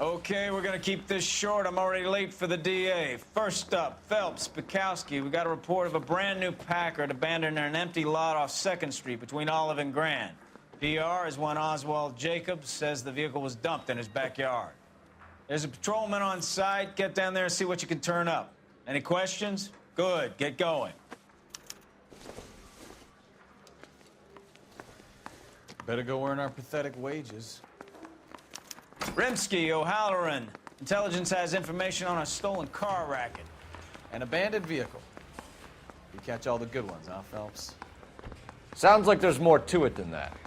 Okay, we're gonna keep this short. I'm already late for the DA. First up, Phelps, Bukowski. We got a report of a brand new Packard abandoned in an empty lot off 2nd Street between Olive and Grand. PR is one Oswald Jacobs says the vehicle was dumped in his backyard. There's a patrolman on site. Get down there and see what you can turn up. Any questions? Good, get going. Better go earn our pathetic wages. Rimsky, O'Halloran. Intelligence has information on a stolen car racket. An abandoned vehicle. You catch all the good ones, huh, Phelps? Sounds like there's more to it than that.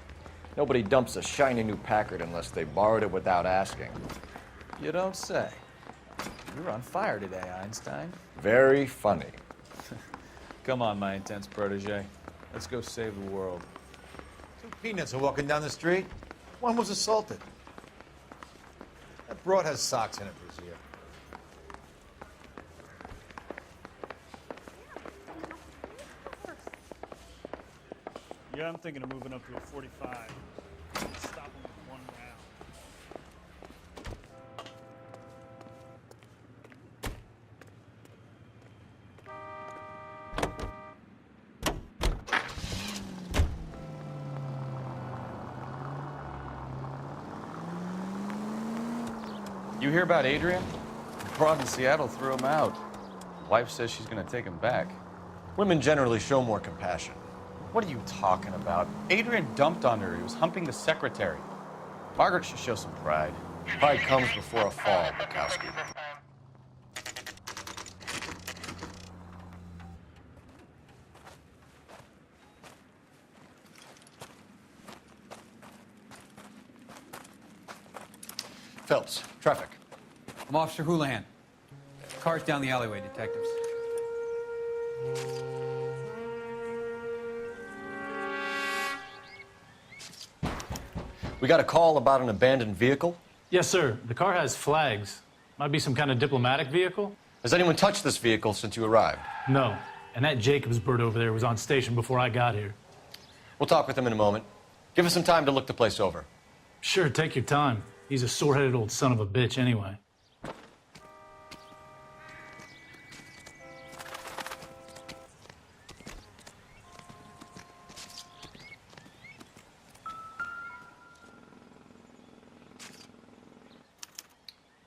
Nobody dumps a shiny new Packard unless they borrowed it without asking. You don't say. You're on fire today, Einstein. Very funny. Come on, my intense protege. Let's go save the world. Two peanuts are walking down the street. One was assaulted. That broad has socks in it, Brazier. Yeah, I'm thinking of moving up to a 45. Stop him with one round. You hear about Adrian? The broad in Seattle threw him out. Wife says she's gonna take him back. Women generally show more compassion. What are you talking about? Adrian dumped on her. He was humping the secretary. Margaret should show some pride. Pride comes before a fall, Bukowski. Phelps, traffic. I'm Officer Houlihan. Car's down the alleyway, detectives. We got a call about an abandoned vehicle. Yes, sir. The car has flags. Might be some kind of diplomatic vehicle. Has anyone touched this vehicle since you arrived? No. And that Jacobs bird over there was on station before I got here. We'll talk with him in a moment. Give us some time to look the place over. Sure, take your time. He's a sore-headed old son of a bitch anyway.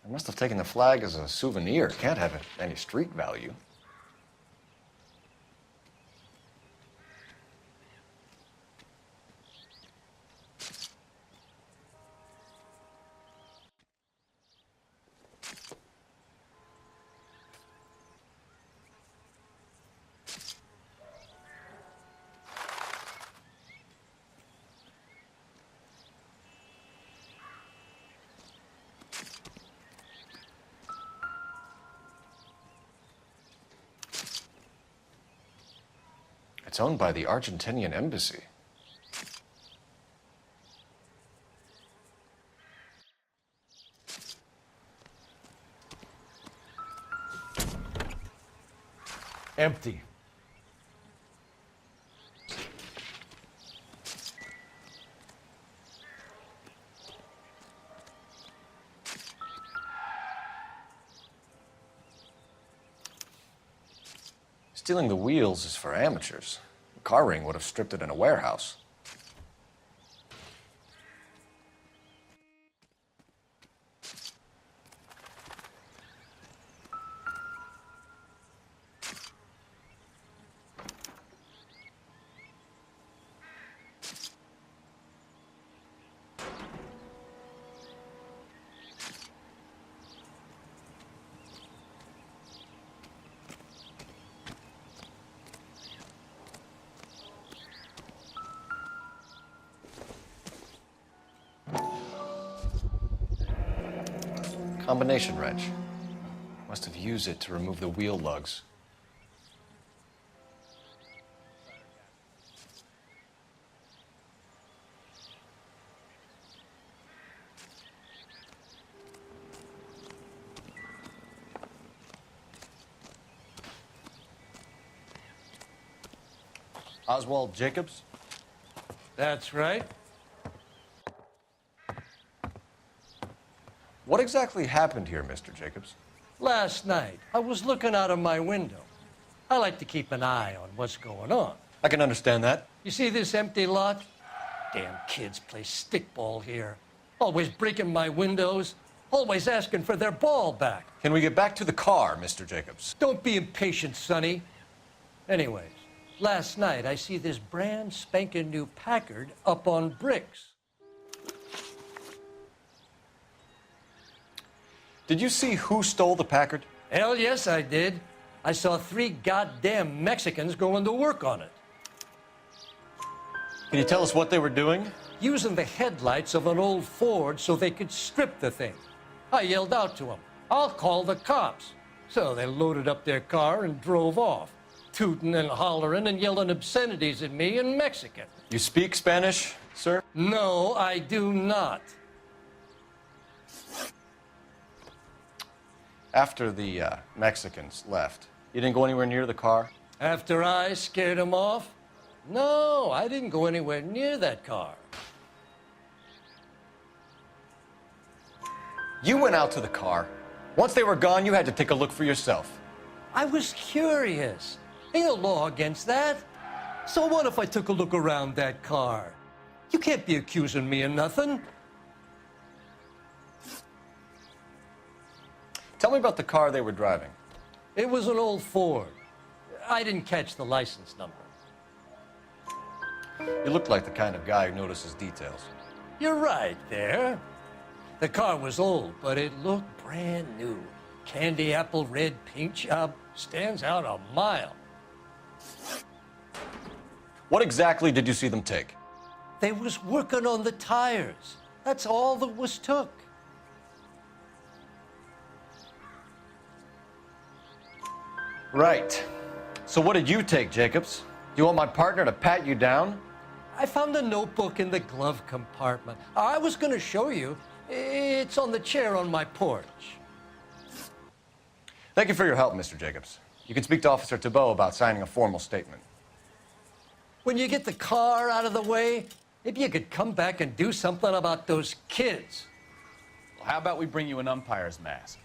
I must have taken the flag as a souvenir. Can't have any street value. It's owned by the Argentinian embassy. Empty. Stealing the wheels is for amateurs. The car ring would have stripped it in a warehouse. Combination wrench. Must have used it to remove the wheel lugs. Oswald Jacobs? That's right. What exactly happened here, Mr. Jacobs? Last night, I was looking out of my window. I like to keep an eye on what's going on. I can understand that. You see this empty lot? Damn kids play stickball here. Always breaking my windows, always asking for their ball back. Can we get back to the car, Mr. Jacobs? Don't be impatient, Sonny. Anyways, last night I see this brand spanking new Packard up on bricks. Did you see who stole the Packard? Hell yes, I did. I saw 3 goddamn Mexicans going to work on it. Can you tell us what they were doing? Using the headlights of an old Ford so they could strip the thing. I yelled out to them, "I'll call the cops." So they loaded up their car and drove off, tooting and hollering and yelling obscenities at me in Mexican. You speak Spanish, sir? No, I do not. After the Mexicans left, you didn't go anywhere near the car? After I scared them off? No, I didn't go anywhere near that car. You went out to the car. Once they were gone, you had to take a look for yourself. I was curious. Ain't no law against that. So what if I took a look around that car? You can't be accusing me of nothing. Tell me about the car they were driving. It was an old Ford. I didn't catch the license number. You looked like the kind of guy who notices details. You're right there. The car was old, but it looked brand new. Candy apple red paint job stands out a mile. What exactly did you see them take? They was working on the tires. That's all that was took. Right. So what did you take, Jacobs? Do you want my partner to pat you down? I found a notebook in the glove compartment. I was going to show you. It's on the chair on my porch. Thank you for your help, Mr. Jacobs. You can speak to Officer Thibault about signing a formal statement. When you get the car out of the way, maybe you could come back and do something about those kids. Well, how about we bring you an umpire's mask?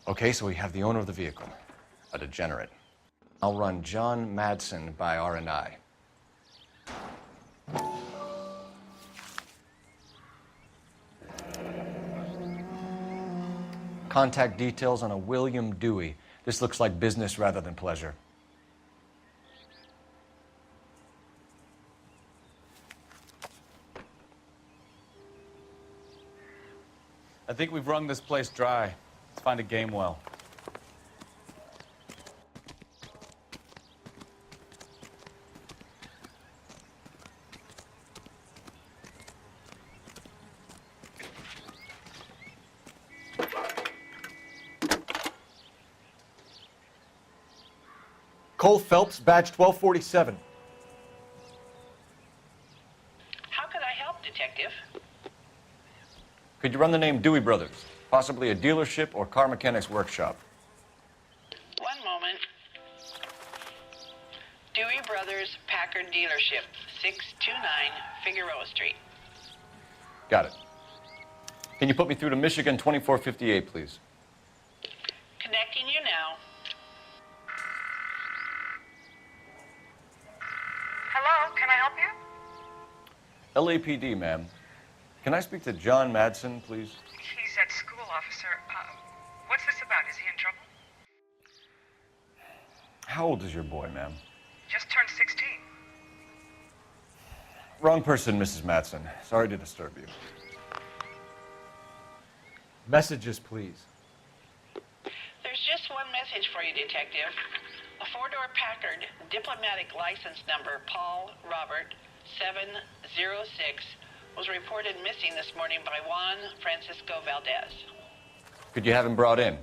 Okay, so we have the owner of the vehicle, a degenerate. I'll run John Madsen by R&I. Contact details on a William Dewey. This looks like business rather than pleasure. I think we've wrung this place dry. Let's find a game well. Cole Phelps, badge 1247. How could I help, Detective? Could you run the name Dewey Brothers? Possibly a dealership or car mechanics workshop. One moment. Dewey Brothers Packard Dealership, 629 Figueroa Street. Got it. Can you put me through to Michigan 2458, please? Connecting you now. Hello, can I help you? LAPD, ma'am. Can I speak to John Madsen, please? He's at school, officer. What's this about? Is he in trouble? How old is your boy, ma'am? Just turned 16. Wrong person, Mrs. Madsen. Sorry to disturb you. Messages, please. There's just one message for you, Detective. A four-door Packard, diplomatic license number Paul Robert 706, was reported missing this morning by Juan Francisco Valdez. Could you have him brought in?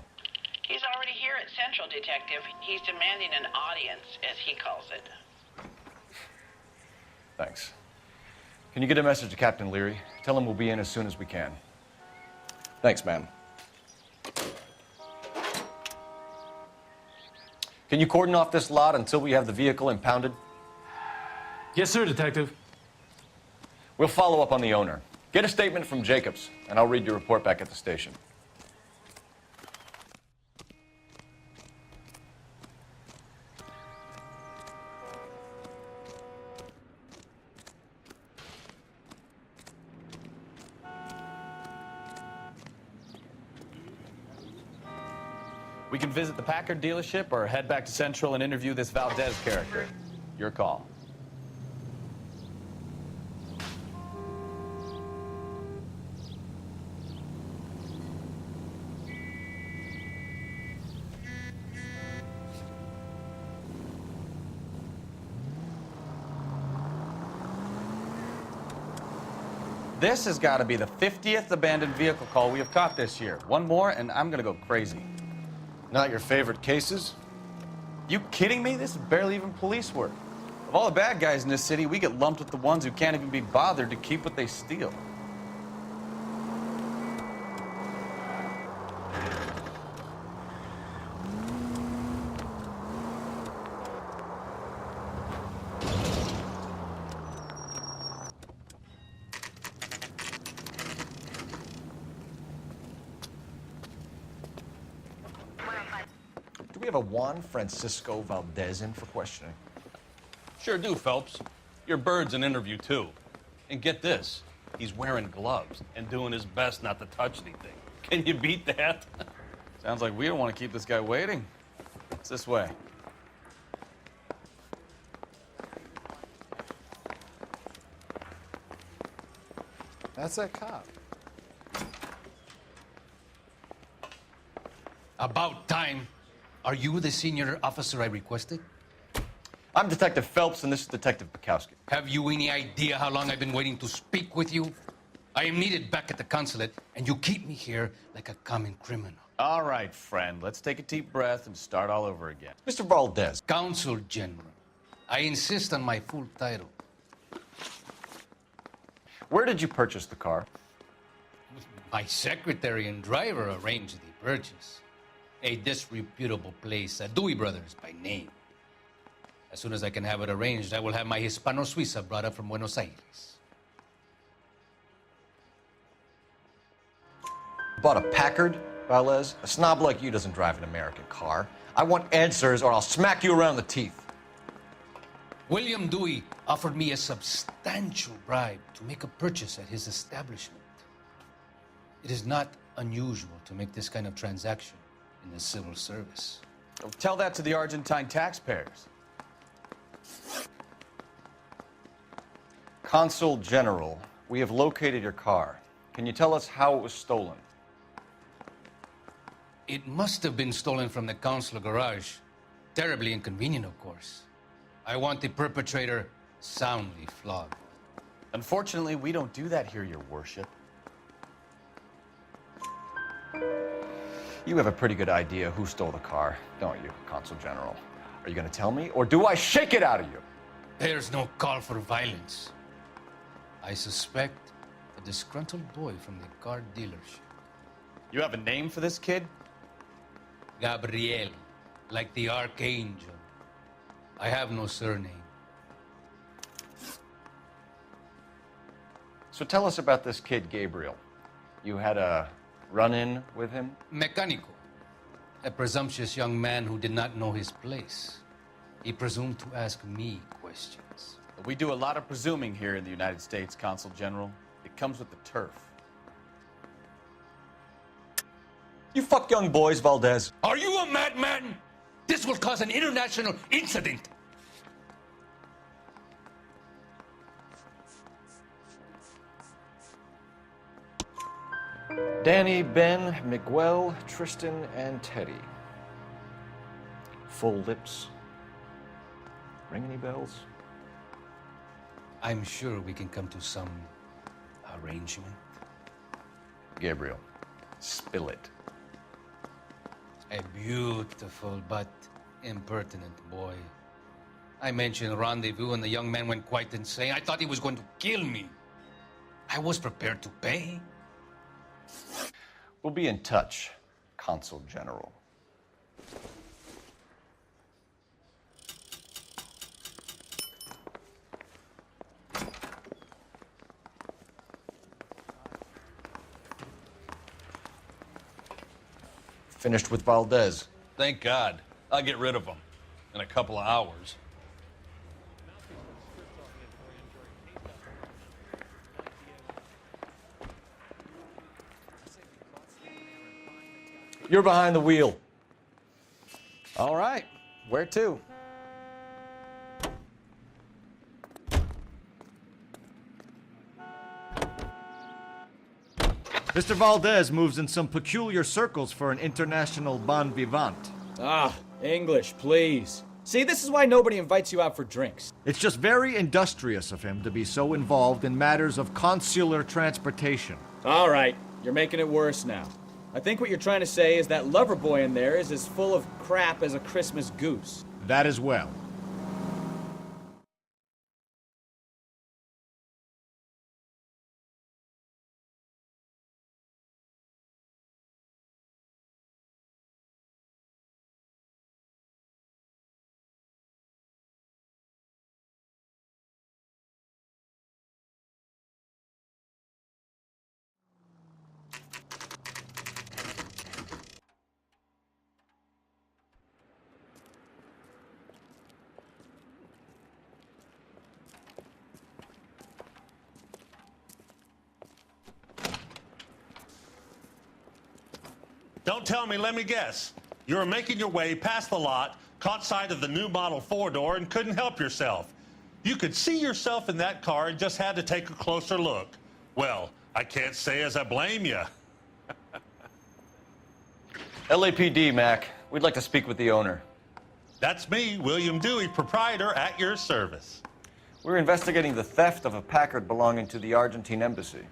He's already here at Central, Detective. He's demanding an audience, as he calls it. Thanks. Can you get a message to Captain Leary? Tell him we'll be in as soon as we can. Thanks, man. Can you cordon off this lot until we have the vehicle impounded? Yes, sir, Detective. We'll follow up on the owner. Get a statement from Jacobs, and I'll read your report back at the station. We can visit the Packard dealership or head back to Central and interview this Valdez character. Your call. This has got to be the 50th abandoned vehicle call we have caught this year. One more, and I'm going to go crazy. Not your favorite cases? You kidding me? This is barely even police work. Of all the bad guys in this city, we get lumped with the ones who can't even be bothered to keep what they steal. Do we have a Juan Francisco Valdez in for questioning? Sure do, Phelps. Your bird's an interview, too. And get this, he's wearing gloves and doing his best not to touch anything. Can you beat that? Sounds like we don't want to keep this guy waiting. It's this way. That's that cop. About time. Are you the senior officer I requested? I'm Detective Phelps, and this is Detective Bukowski. Have you any idea how long I've been waiting to speak with you? I am needed back at the consulate, and you keep me here like a common criminal. All right, friend. Let's take a deep breath and start all over again. Mr. Valdez. Consul General. I insist on my full title. Where did you purchase the car? My secretary and driver arranged the purchase. A disreputable place, Dewey Brothers by name. As soon as I can have it arranged, I will have my Hispano Suiza brought up from Buenos Aires. Bought a Packard, Valdez? A snob like you doesn't drive an American car. I want answers or I'll smack you around the teeth. William Dewey offered me a substantial bribe to make a purchase at his establishment. It is not unusual to make this kind of transaction in the civil service. Tell that to the Argentine taxpayers. Consul General, we have located your car. Can you tell us how it was stolen? It must have been stolen from the consular garage. Terribly inconvenient, of course. I want the perpetrator soundly flogged. Unfortunately, we don't do that here, Your Worship. You have a pretty good idea who stole the car, don't you, Consul General? Are you going to tell me, or do I shake it out of you? There's no call for violence. I suspect a disgruntled boy from the car dealership. You have a name for this kid? Gabriel, like the archangel. I have no surname. So tell us about this kid, Gabriel. You had a run-in with him? Mecánico, a presumptuous young man who did not know his place. He presumed to ask me questions. We do a lot of presuming here in the United States, Consul General. It comes with the turf. You fuck young boys, Valdez. Are you a madman? This will cause an international incident. Danny, Ben, Miguel, Tristan, and Teddy. Full lips. Ring any bells? I'm sure we can come to some arrangement. Gabriel, spill it. A beautiful but impertinent boy. I mentioned rendezvous and the young man went quite insane. I thought he was going to kill me. I was prepared to pay. We'll be in touch, Consul General. Finished with Valdez. Thank God. I'll get rid of him in a couple of hours. You're behind the wheel. All right. Where to? Mr. Valdez moves in some peculiar circles for an international bon vivant. Ah, English, please. See, this is why nobody invites you out for drinks. It's just very industrious of him to be so involved in matters of consular transportation. All right, you're making it worse now. I think what you're trying to say is that lover boy in there is as full of crap as a Christmas goose. That as well. Don't tell me, let me guess. You were making your way past the lot, caught sight of the new model four-door, and couldn't help yourself. You could see yourself in that car and just had to take a closer look. Well, I can't say as I blame you. LAPD, Mac. We'd like to speak with the owner. That's me, William Dewey, proprietor, at your service. We're investigating the theft of a Packard belonging to the Argentine embassy.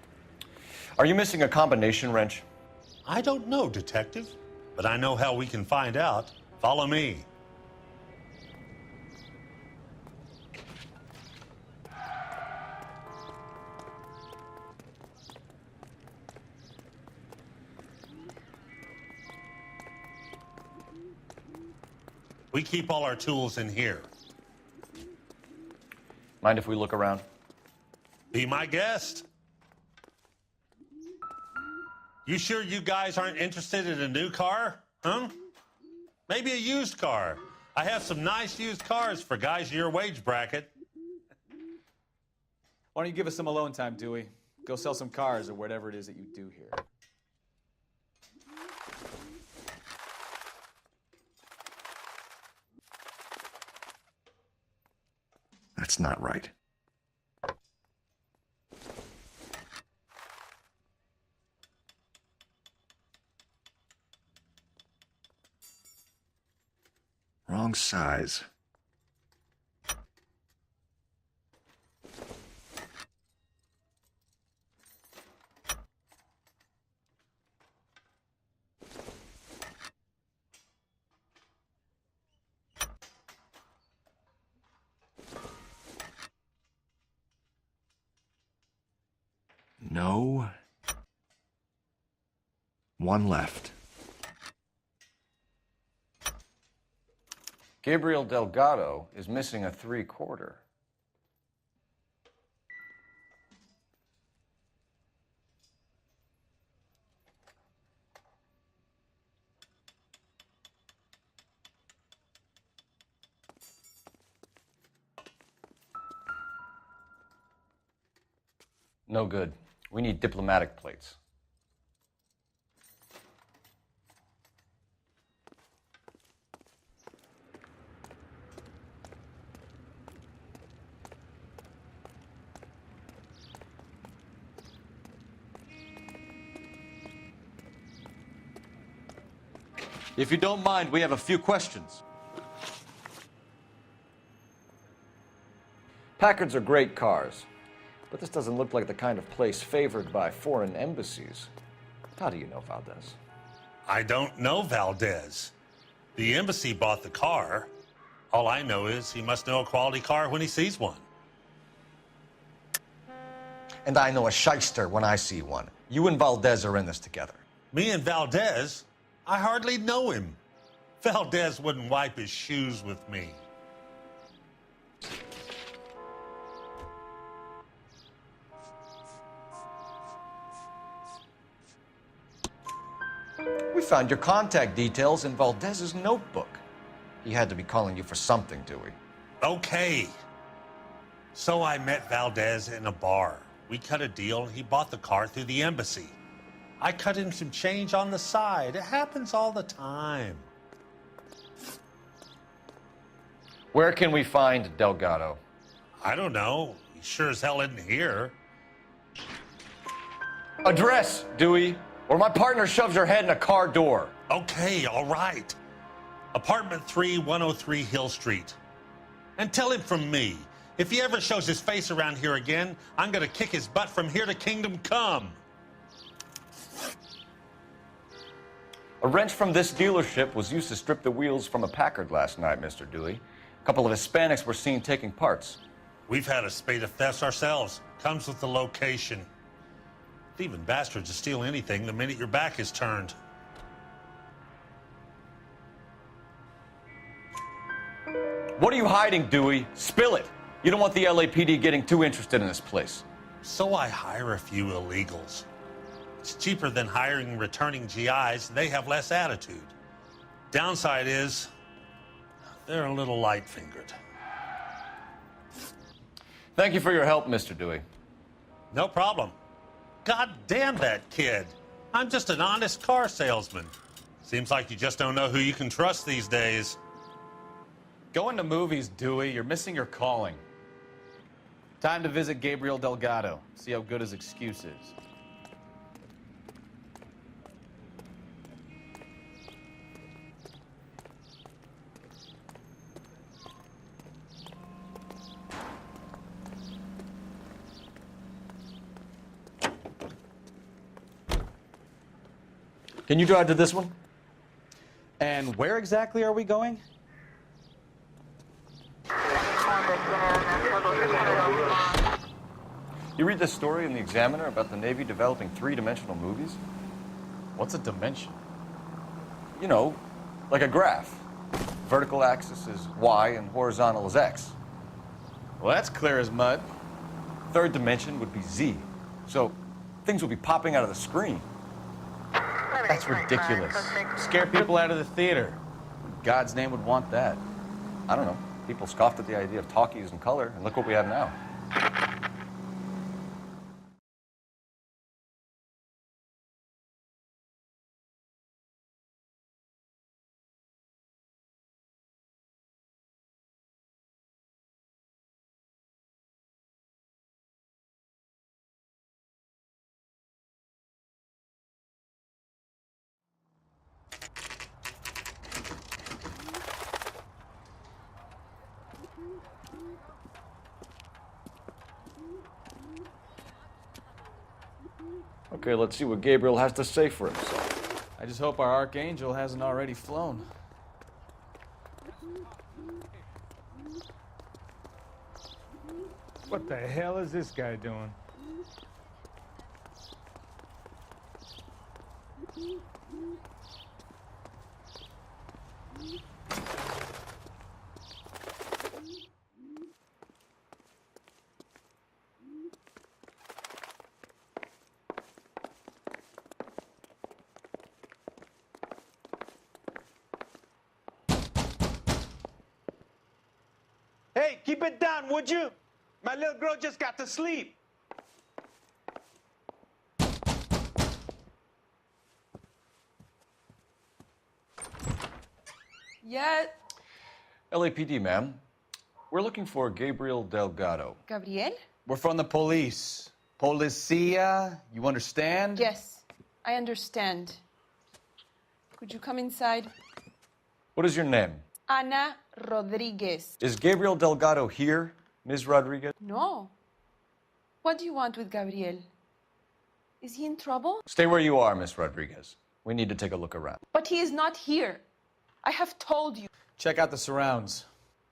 Are you missing a combination wrench? I don't know, Detective, but I know how we can find out. Follow me. We keep all our tools in here. Mind if we look around? Be my guest. You sure you guys aren't interested in a new car? Huh? Maybe a used car. I have some nice used cars for guys in your wage bracket. Why don't you give us some alone time, Dewey? Go sell some cars or whatever it is that you do here. That's not right. Wrong size. No. One left. Gabriel Delgado is missing a 3/4. No good. We need diplomatic plates. If you don't mind, we have a few questions. Packards are great cars, but this doesn't look like the kind of place favored by foreign embassies. How do you know Valdez? I don't know Valdez. The embassy bought the car. All I know is he must know a quality car when he sees one. And I know a shyster when I see one. You and Valdez are in this together. Me and Valdez? I hardly know him. Valdez wouldn't wipe his shoes with me. We found your contact details in Valdez's notebook. He had to be calling you for something, Dewey. Okay. So I met Valdez in a bar. We cut a deal and he bought the car through the embassy. I cut him some change on the side. It happens all the time. Where can we find Delgado? I don't know. He sure as hell isn't here. Address, Dewey, or my partner shoves your head in a car door. Okay, all right. Apartment 3, 103 Hill Street. And tell him from me, if he ever shows his face around here again, I'm gonna kick his butt from here to Kingdom Come. A wrench from this dealership was used to strip the wheels from a Packard last night, Mr. Dewey. A couple of Hispanics were seen taking parts. We've had a spate of thefts ourselves. Comes with the location. Thieving bastards will steal anything the minute your back is turned. What are you hiding, Dewey? Spill it. You don't want the LAPD getting too interested in this place. So I hire a few illegals. It's cheaper than hiring returning GIs. They have less attitude. Downside is, they're a little light-fingered. Thank you for your help, Mr. Dewey. No problem. God damn that kid. I'm just an honest car salesman. Seems like you just don't know who you can trust these days. Going to movies, Dewey. You're missing your calling. Time to visit Gabriel Delgado. See how good his excuse is. Can you drive to this one? And where exactly are we going? You read this story in the Examiner about the Navy developing three-dimensional movies? What's a dimension? You know, like a graph. Vertical axis is Y and horizontal is X. Well, that's clear as mud. Third dimension would be Z. So things will be popping out of the screen. That's ridiculous. Scare people out of the theater. In God's name would want that. I don't know. People scoffed at the idea of talkies in color, and look what we have now. Okay, let's see what Gabriel has to say for himself. I just hope our Archangel hasn't already flown. What the hell is this guy doing? Hey, keep it down, would you? My little girl just got to sleep. Yeah. LAPD, ma'am. We're looking for Gabriel Delgado. Gabriel? We're from the police. Policia, you understand? Yes, I understand. Could you come inside? What is your name? Ana Rodriguez. Is Gabriel Delgado here, Ms. Rodriguez? No. What do you want with Gabriel? Is he in trouble? Stay where you are, Ms. Rodriguez. We need to take a look around. But he is not here. I have told you. Check out the surrounds.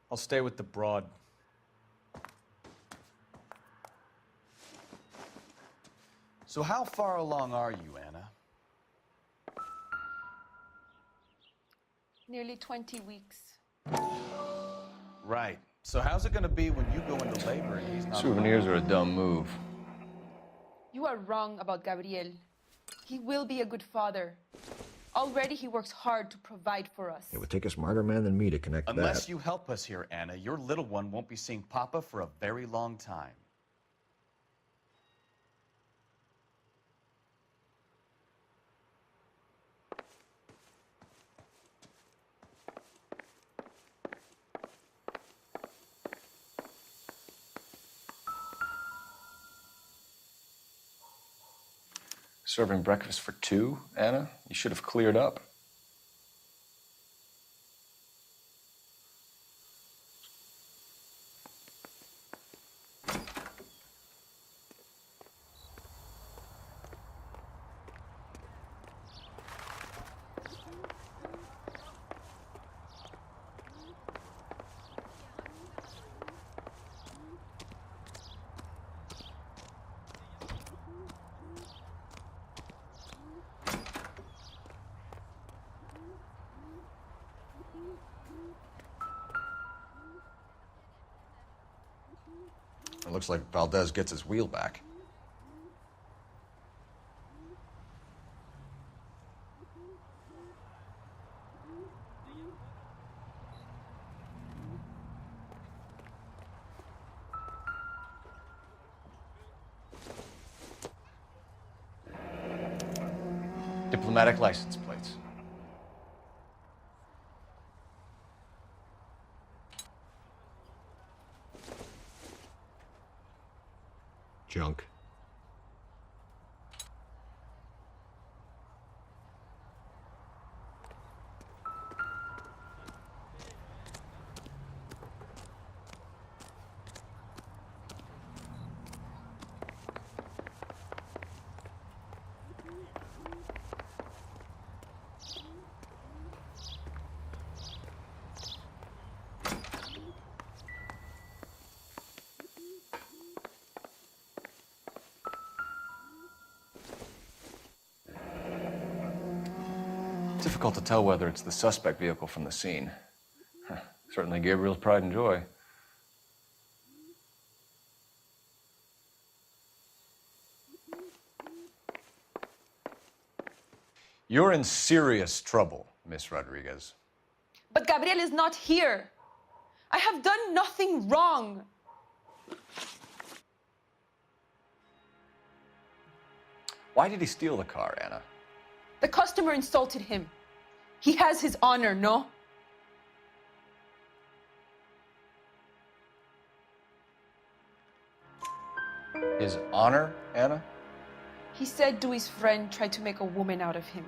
I'll stay with the broad. So how far along are you, Anna? Nearly 20 weeks. Right. So how's it gonna be when you go into labor and he's not? Souvenirs are a dumb move. You are wrong about Gabriel. He will be a good father. Already he works hard to provide for us. It would take a smarter man than me to connect Unless that. you help us here, Anna, your little one won't be seeing Papa for a very long time. Serving breakfast for two, Anna? You should have cleared up. It looks like Valdez gets his wheel back. Diplomatic license plates. Junk. Difficult to tell whether it's the suspect vehicle from the scene. Certainly Gabriel's pride and joy. You're in serious trouble, Miss Rodriguez. But Gabriel is not here. I have done nothing wrong. Why did he steal the car, Anna? The customer insulted him. He has his honor, no? His honor, Anna? He said Dewey's friend tried to make a woman out of him.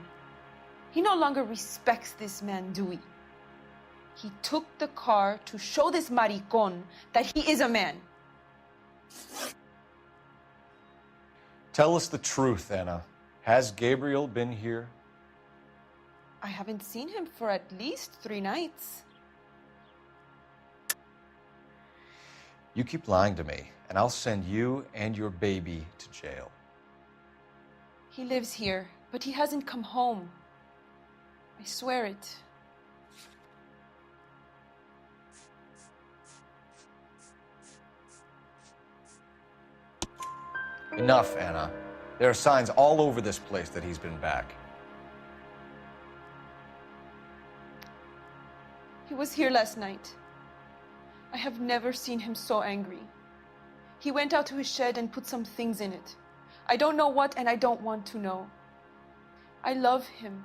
He no longer respects this man, Dewey. He took the car to show this maricón that he is a man. Tell us the truth, Anna. Has Gabriel been here? I haven't seen him for at least 3 nights. You keep lying to me, and I'll send you and your baby to jail. He lives here, but he hasn't come home. I swear it. Enough, Anna. There are signs all over this place that he's been back. He was here last night. I have never seen him so angry. He went out to his shed and put some things in it. I don't know what, and I don't want to know. I love him.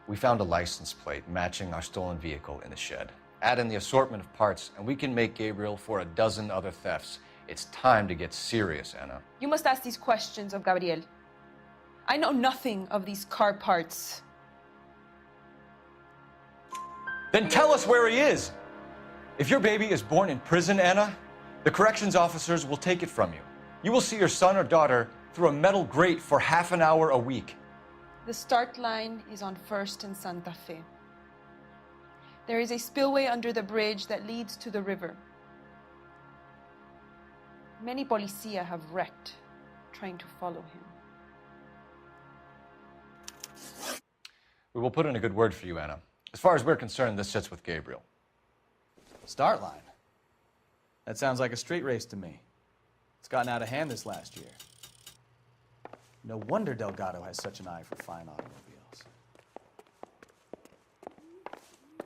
We found a license plate matching our stolen vehicle in the shed. Add in the assortment of parts, and we can make Gabriel for a dozen other thefts. It's time to get serious, Anna. You must ask these questions of Gabriel. I know nothing of these car parts. Then tell us where he is! If your baby is born in prison, Anna, the corrections officers will take it from you. You will see your son or daughter through a metal grate for half an hour a week. The start line is on 1st and Santa Fe. There is a spillway under the bridge that leads to the river. Many policia have wrecked trying to follow him. We will put in a good word for you, Anna. As far as we're concerned, this sits with Gabriel. Start line. That sounds like a street race to me. It's gotten out of hand this last year. No wonder Delgado has such an eye for fine automobiles.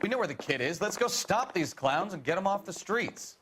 We know where the kid is. Let's go stop these clowns and get them off the streets.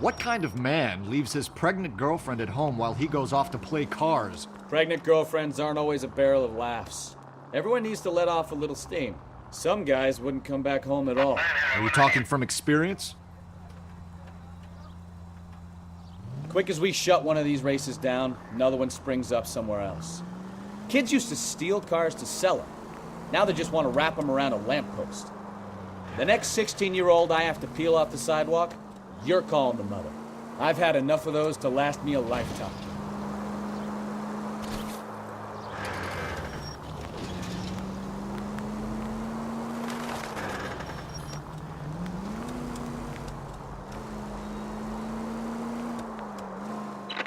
What kind of man leaves his pregnant girlfriend at home while he goes off to play cars? Pregnant girlfriends aren't always a barrel of laughs. Everyone needs to let off a little steam. Some guys wouldn't come back home at all. Are you talking from experience? Quick as we shut one of these races down, another one springs up somewhere else. Kids used to steal cars to sell them. Now they just want to wrap them around a lamppost. The next 16-year-old I have to peel off the sidewalk, you're calling the mother. I've had enough of those to last me a lifetime.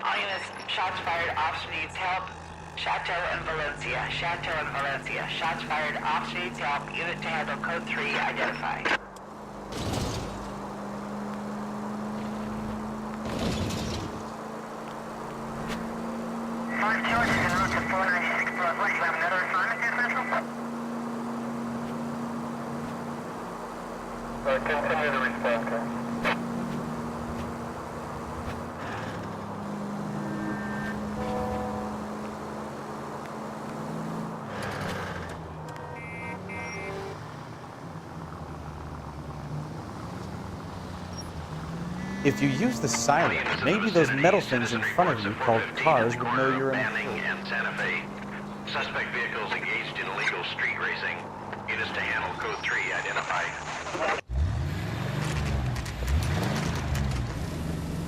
All units, shots fired, officer needs help. Chateau and Valencia, Chateau and Valencia. Shots fired, officer needs help. Unit to handle code 3, identify. Continue to respond, sir. If you use the siren, maybe those metal things in front of you called cars would know you're in a Manning and Santa Fe. Suspect vehicles engaged in illegal street racing. Units to handle code 3 identified.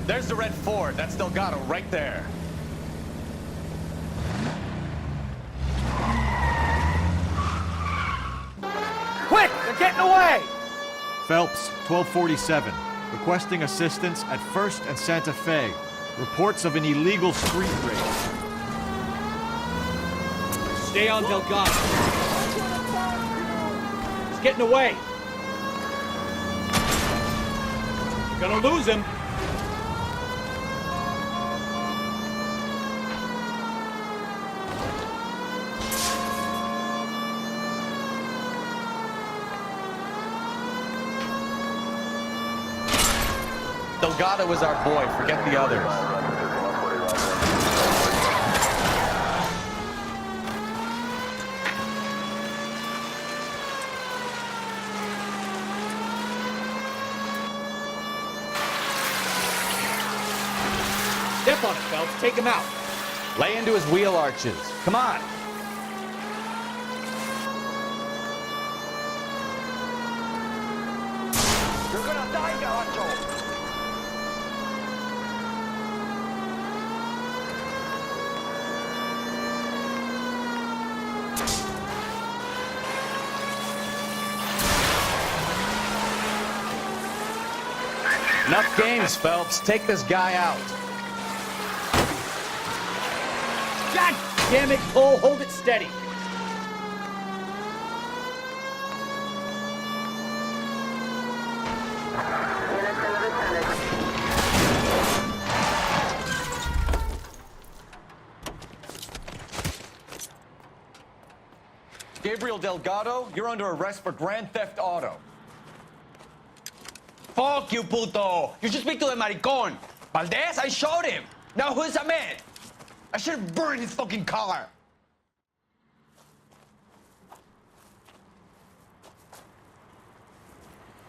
There's the red Ford. That's Delgado right there. Quick! They're getting away! Phelps, 1247. Requesting assistance at 1st and Santa Fe. Reports of an illegal street race. Stay on Delgado. He's getting away. You're gonna lose him. Delgado is our boy. Forget the others. Step on it, Phelps. Take him out. Lay into his wheel arches. Come on. You're gonna die, Gacho! Enough games, Phelps. Take this guy out. God damn it, Cole. Hold it steady. Gabriel Delgado, you're under arrest for grand theft auto. Fuck you, puto! You should speak to the maricon! Valdez, I showed him! Now who's a man? I should burn his fucking car!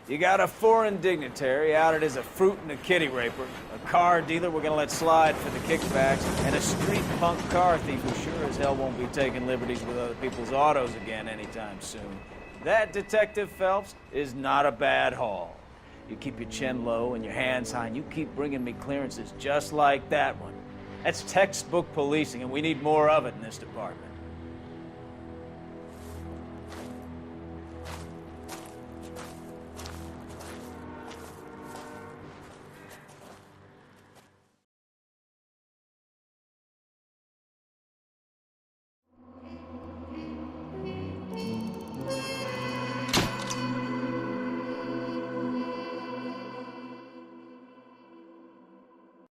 You got a foreign dignitary outed as a fruit and a kitty raper, a car dealer we're gonna let slide for the kickbacks, and a street punk car thief who sure as hell won't be taking liberties with other people's autos again anytime soon. That, Detective Phelps, is not a bad haul. You keep your chin low and your hands high, and you keep bringing me clearances just like that one. That's textbook policing, and we need more of it in this department.